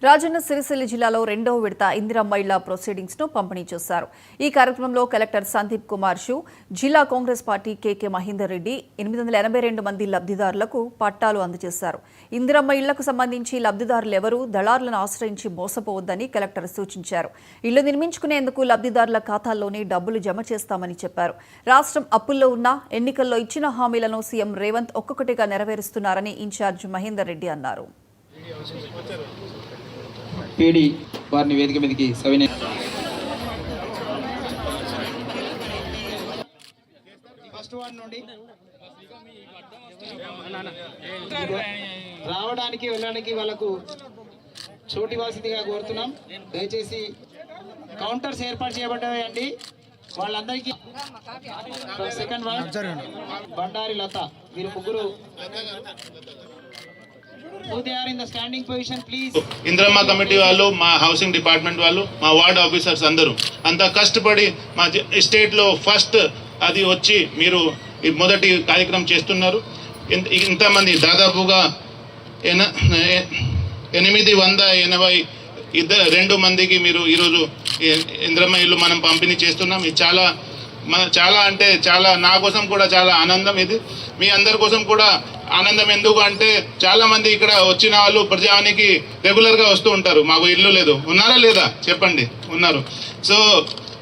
రాజన్న సిరిసిల్ల జిల్లాలో రెండవ విడత ఇందిరమ్మ ఇళ్ల ప్రొసీడింగ్స్ ను పంపిణీ చేశారు. ఈ కార్యక్రమంలో కలెక్టర్ సందీప్ కుమార్ షూ, జిల్లా కాంగ్రెస్ పార్టీ కేకే మహేందర్ రెడ్డి 882 మంది లబ్ధిదారులకు పట్టాలు అందజేశారు. ఇందిరమ్మ ఇళ్లకు సంబంధించి లబ్ధిదారులెవరూ దళారులను ఆశ్రయించి మోసపోవద్దని కలెక్టర్ సూచించారు. ఇళ్లు నిర్మించుకునేందుకు లబ్ధిదారుల ఖాతాల్లోనే డబ్బులు జమ చేస్తామని చెప్పారు. రాష్ట్రం అప్పుల్లో ఉన్న ఎన్నికల్లో ఇచ్చిన హామీలను సీఎం రేవంత్ ఒక్కొక్కటిగా నెరవేరుస్తున్నారని ఇన్ఛార్జ్ మహేందర్ రెడ్డి అన్నారు. పీడి వారిని వేదిక మీదకి రావడానికి వెళ్ళడానికి వాళ్ళకు చోటు ఇవ్వాల్సిందిగా కోరుతున్నాం. దయచేసి కౌంటర్స్ ఏర్పాటు చేయబడ్డాయండి. వాళ్ళందరికీ సెకండ్ బండారి లత వీరు ముగ్గురు ఇందిరమ్మ కమిటీ వాళ్ళు, మా హౌసింగ్ డిపార్ట్మెంట్ వాళ్ళు, మా వార్డ్ ఆఫీసర్స్ అందరూ అంతా కష్టపడి మా స్టేట్లో ఫస్ట్ అది వచ్చి మీరు మొదటి కార్యక్రమం చేస్తున్నారు. ఇంతమంది దాదాపుగా 882 మందికి మీరు ఈరోజు ఇందిరమ్మ ఇల్లు మనం పంపిణీ చేస్తున్నాం. ఇది చాలా అంటే చాలా, నా కోసం కూడా చాలా ఆనందం. ఇది మీ అందరి కోసం కూడా ఆనందం. ఎందుకు అంటే చాలా మంది ఇక్కడ వచ్చిన వాళ్ళు ప్రజానికి రెగ్యులర్గా వస్తూ ఉంటారు. మాకు ఇల్లు లేదు, ఉన్నారా లేదా చెప్పండి, ఉన్నారు. సో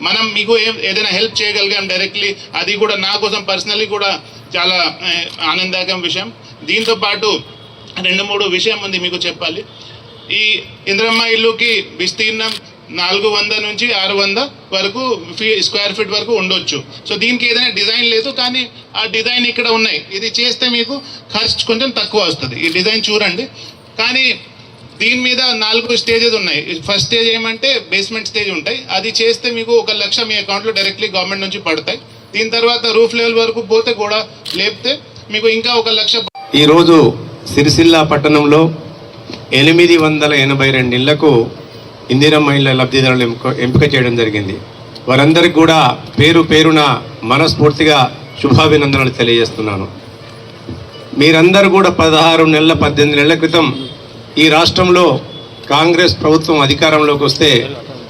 మనం మీకు ఏదైనా హెల్ప్ చేయగలిగాం డైరెక్ట్లీ, అది కూడా నా కోసం పర్సనల్లీ కూడా చాలా ఆనందకరం విషయం. దీంతో పాటు 2-3 విషయం ఉంది మీకు చెప్పాలి. ఈ ఇందిరమ్మ ఇల్లుకి విస్తీర్ణం 400 నుంచి 600 వరకు స్క్వేర్ ఫీట్ వరకు ఉండొచ్చు. సో దీనికి ఏదైనా డిజైన్ లేదు, కానీ ఆ డిజైన్ ఇక్కడ ఉన్నాయి. ఇది చేస్తే మీకు ఖర్చు కొంచెం తక్కువ వస్తుంది. ఈ డిజైన్ చూడండి. కానీ దీని మీద 4 స్టేజెస్ ఉన్నాయి. ఫస్ట్ స్టేజ్ ఏమంటే బేస్మెంట్ స్టేజ్ ఉంటాయి. అది చేస్తే మీకు 1 లక్ష మీ అకౌంట్లో డైరెక్ట్లీ గవర్నమెంట్ నుంచి పడతాయి. దీని తర్వాత రూఫ్ లెవెల్ వరకు పోతే కూడా లేపితే మీకు ఇంకా 1 లక్ష. ఈరోజు సిరిసిల్ల పట్టణంలో 882 ఇళ్లకు ఇందిరమ్మ ఇళ్ల లబ్ధిదారులు ఎంపిక చేయడం జరిగింది. వారందరికీ కూడా పేరు పేరున మనస్ఫూర్తిగా శుభాభినందనలు తెలియజేస్తున్నాను. మీరందరూ కూడా 16 నెలల 18 నెలల క్రితం ఈ రాష్ట్రంలో కాంగ్రెస్ ప్రభుత్వం అధికారంలోకి వస్తే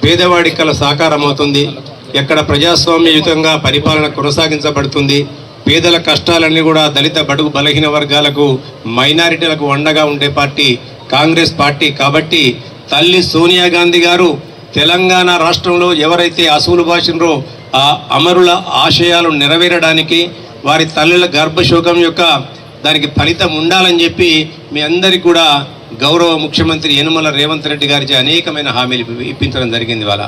పేదవాడి కల సాకారం అవుతుంది, ఎక్కడ ప్రజాస్వామ్యయుతంగా పరిపాలన కొనసాగించబడుతుంది, పేదల కష్టాలన్నీ కూడా దళిత బడుగు బలహీన వర్గాలకు మైనారిటీలకు అండగా ఉండే పార్టీ కాంగ్రెస్ పార్టీ. కాబట్టి తల్లి సోనియా గాంధీ గారు తెలంగాణ రాష్ట్రంలో ఎవరైతే అసూలు బాసినరో ఆ అమరుల ఆశయాలు నెరవేరడానికి, వారి తల్లుల గర్భశోకం యొక్క దానికి ఫలితం ఉండాలని చెప్పి మీ అందరికీ కూడా గౌరవ ముఖ్యమంత్రి యనుమల రేవంత్ రెడ్డి గారికి అనేకమైన హామీలు ఇప్పించడం జరిగింది. వాళ్ళ